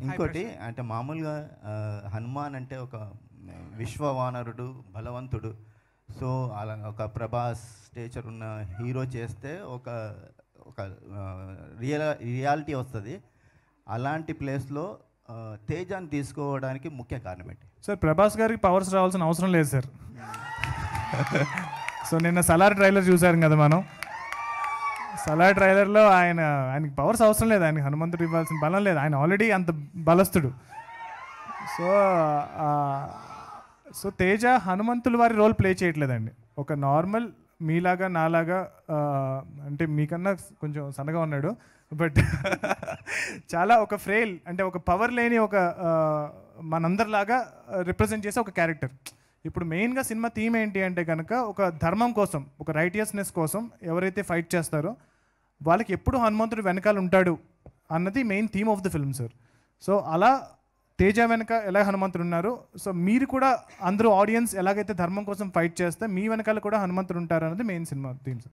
ఇంకోటి అంటే మామూలుగా హనుమాన్ అంటే ఒక విశ్వవానరుడు, బలవంతుడు. సో అలా ఒక ప్రభాస్ స్టేచర్ ఉన్న హీరో చేస్తే ఒక ఒక రియాలిటీ వస్తుంది. అలాంటి ప్లేస్లో తేజాన్ని తీసుకోవడానికి ముఖ్య కారణం ఏంటి సార్? ప్రభాస్ గారికి పవర్స్ రావాల్సిన అవసరం లేదు సార్. సో నిన్న సలార్ ట్రైలర్ చూసారు కదా మనం. సలార్ ట్రైలర్లో ఆయనకి పవర్స్ అవసరం లేదు, ఆయనకి హనుమంతుడు ఇవ్వాల్సిన బలం లేదు, ఆయన ఆల్రెడీ అంత బలస్తుడు. సో తేజ హనుమంతుల వారి రోల్ ప్లే చేయట్లేదండి. ఒక నార్మల్ మీలాగా నాలాగా, అంటే మీకన్నా కొంచెం సన్నగా ఉన్నాడు, బట్ చాలా ఒక ఫ్రేల్, అంటే ఒక పవర్ లేని ఒక మనందరిలాగా రిప్రజెంట్ చేసే ఒక క్యారెక్టర్. ఇప్పుడు మెయిన్గా సినిమా థీమ్ ఏంటి అంటే కనుక ఒక ధర్మం కోసం, ఒక రైటియస్నెస్ కోసం ఎవరైతే ఫైట్ చేస్తారో వాళ్ళకి ఎప్పుడు హనుమంతుడు వెనకాల ఉంటాడు అన్నది main theme of the film sir. So అలా తేజ వెనక ఎలా హనుమంతుడు ఉన్నారు, సో మీరు కూడా అందరూ ఆడియన్స్ ఎలాగైతే ధర్మం కోసం ఫైట్ చేస్తే మీ వెనకాల కూడా హనుమంతుడు ఉంటారు అన్నది మెయిన్ సినిమా థీమ్ సార్.